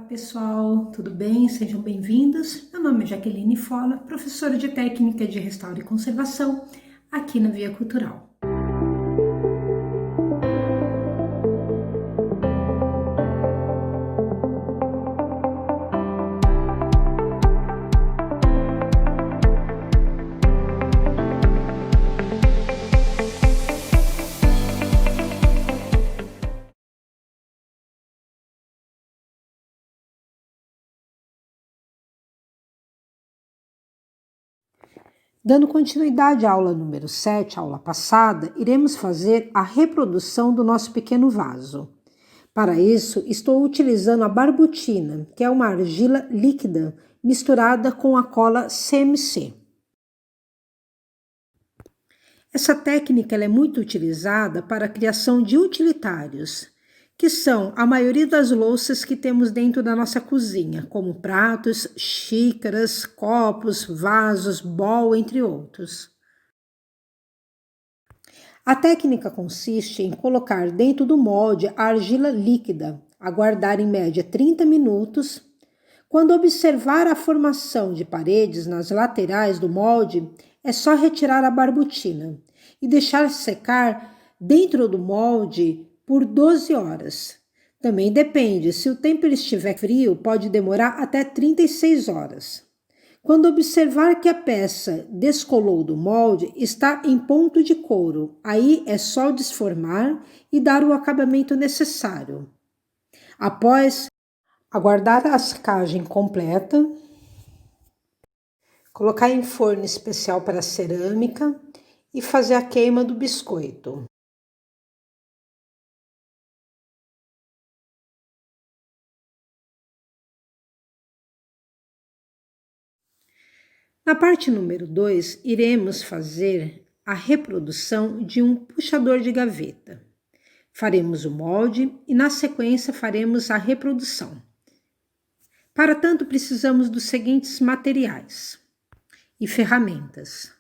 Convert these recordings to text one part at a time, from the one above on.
Pessoal, tudo bem? Sejam bem-vindos. Meu nome é Jaqueline Fola, professora de Técnica de Restauro e Conservação aqui na Via Cultural. Dando continuidade à aula número 7, aula passada, iremos fazer a reprodução do nosso pequeno vaso. Para isso, estou utilizando a barbutina, que é uma argila líquida misturada com a cola CMC. Essa técnica é muito utilizada para a criação de utilitários, que são a maioria das louças que temos dentro da nossa cozinha, como pratos, xícaras, copos, vasos, bol, entre outros. A técnica consiste em colocar dentro do molde a argila líquida, aguardar em média 30 minutos. Quando observar a formação de paredes nas laterais do molde, é só retirar a barbutina e deixar secar dentro do molde por 12 horas. Também depende, se o tempo estiver frio, pode demorar até 36 horas. Quando observar que a peça descolou do molde, está em ponto de couro, aí é só desformar e dar o acabamento necessário. Após aguardar a secagem completa, colocar em forno especial para cerâmica e fazer a queima do biscoito. Na parte número 2, iremos fazer a reprodução de um puxador de gaveta. Faremos o molde e, na sequência, faremos a reprodução. Para tanto, precisamos dos seguintes materiais e ferramentas: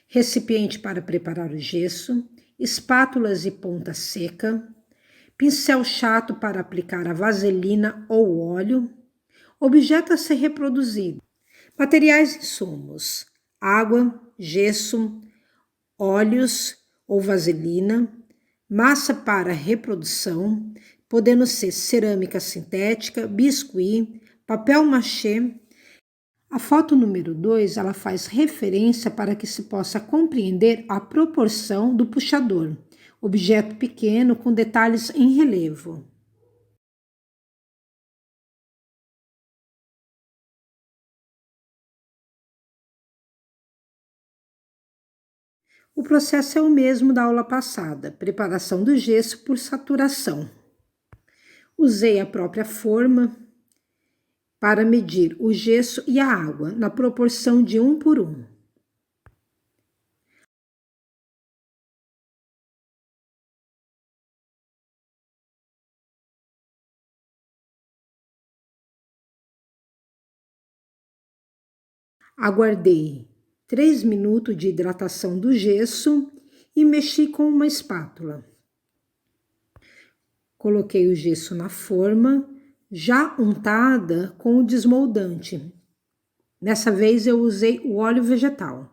recipiente para preparar o gesso, espátulas e ponta seca, pincel chato para aplicar a vaselina ou óleo, objeto a ser reproduzido. Materiais e insumos: água, gesso, óleos ou vaselina, massa para reprodução, podendo ser cerâmica sintética, biscuit, papel machê. A foto número 2, ela faz referência para que se possa compreender a proporção do puxador, objeto pequeno com detalhes em relevo. O processo é o mesmo da aula passada, preparação do gesso por saturação. Usei a própria forma para medir o gesso e a água na proporção de 1 por 1. Aguardei 3 minutos de hidratação do gesso e mexi com uma espátula. Coloquei o gesso na forma, já untada com o desmoldante. Dessa vez eu usei o óleo vegetal.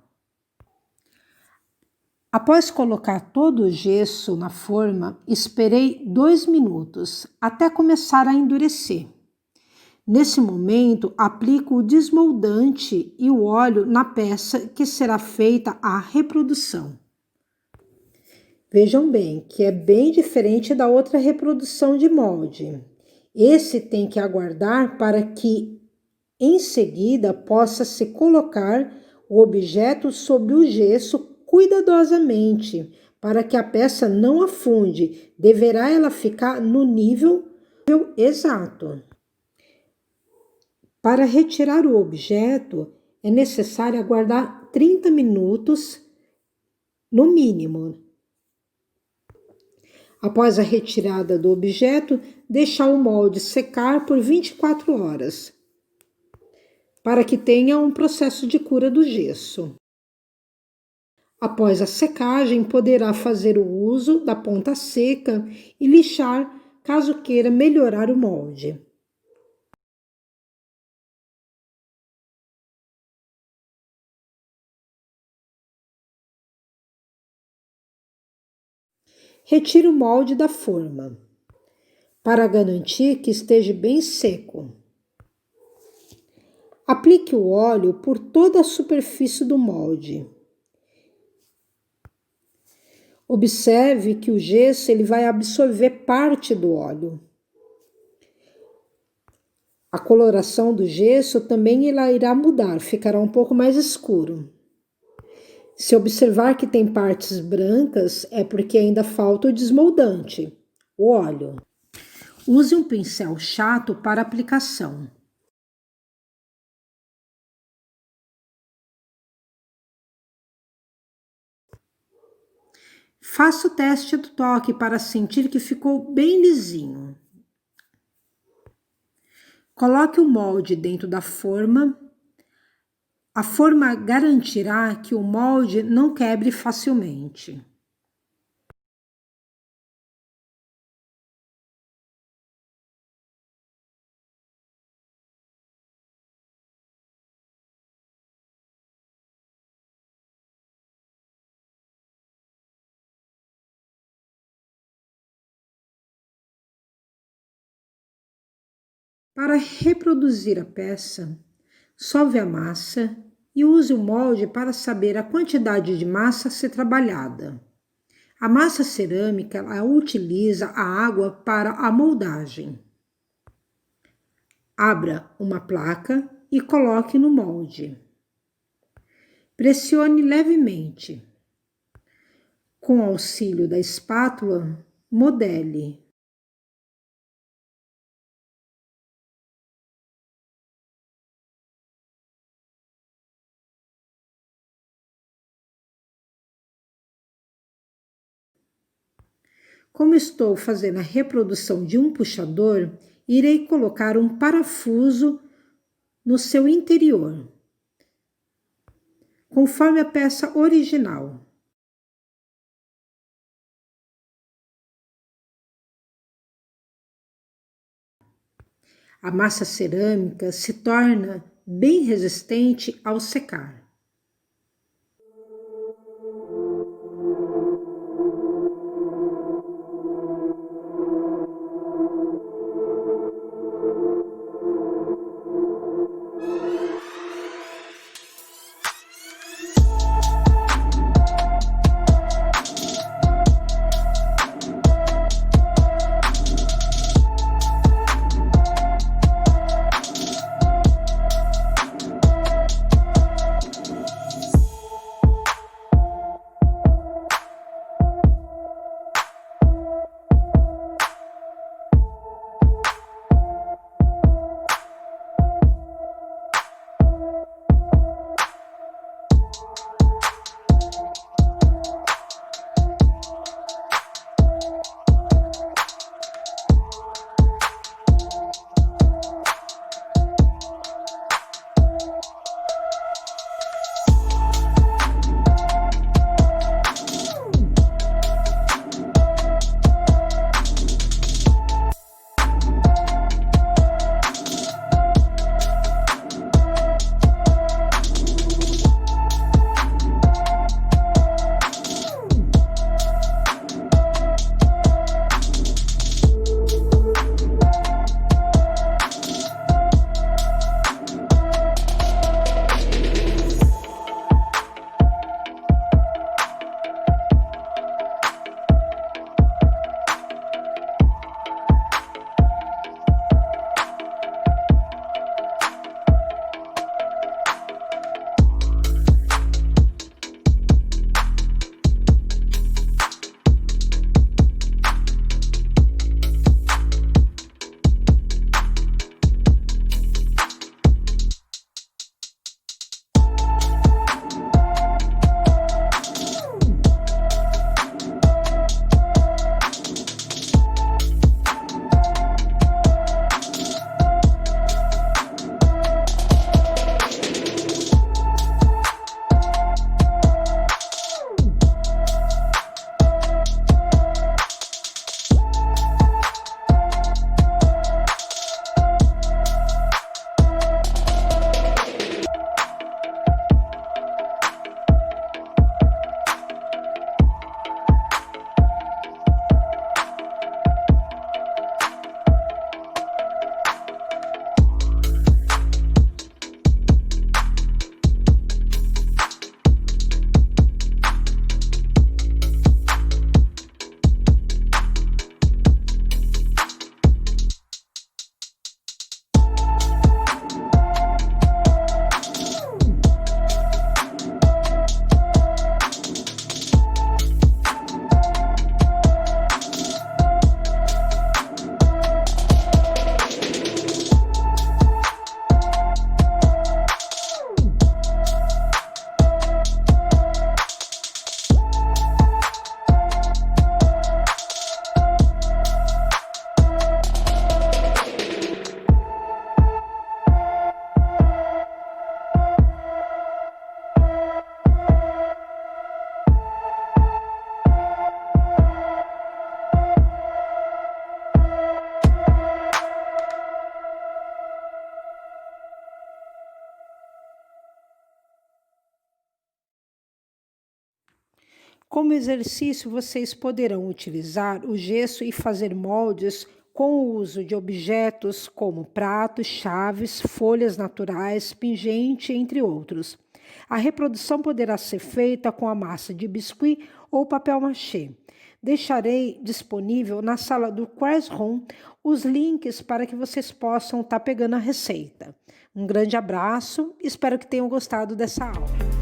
Após colocar todo o gesso na forma, esperei 2 minutos até começar a endurecer. Nesse momento, aplico o desmoldante e o óleo na peça que será feita a reprodução. Vejam bem que é bem diferente da outra reprodução de molde. Esse tem que aguardar para que, em seguida, possa se colocar o objeto sobre o gesso cuidadosamente, para que a peça não afunde. Deverá ela ficar no nível exato. Para retirar o objeto, é necessário aguardar 30 minutos, no mínimo. Após a retirada do objeto, deixar o molde secar por 24 horas, para que tenha um processo de cura do gesso. Após a secagem, poderá fazer o uso da ponta seca e lixar caso queira melhorar o molde. Retire o molde da forma, para garantir que esteja bem seco. Aplique o óleo por toda a superfície do molde. Observe que o gesso ele vai absorver parte do óleo. A coloração do gesso também irá mudar, ficará um pouco mais escuro. Se observar que tem partes brancas, é porque ainda falta o desmoldante, o óleo. Use um pincel chato para aplicação. Faça o teste do toque para sentir que ficou bem lisinho. Coloque o molde dentro da forma. A forma garantirá que o molde não quebre facilmente. Para reproduzir a peça, sove a massa e use o molde para saber a quantidade de massa a ser trabalhada. A massa cerâmica ela utiliza a água para a moldagem. Abra uma placa e coloque no molde. Pressione levemente. Com o auxílio da espátula, modele. Como estou fazendo a reprodução de um puxador, irei colocar um parafuso no seu interior, conforme a peça original. A massa cerâmica se torna bem resistente ao secar. Como exercício, vocês poderão utilizar o gesso e fazer moldes com o uso de objetos como pratos, chaves, folhas naturais, pingente, entre outros. A reprodução poderá ser feita com a massa de biscuit ou papel machê. Deixarei disponível na sala do Classroom os links para que vocês possam estar pegando a receita. Um grande abraço, espero que tenham gostado dessa aula.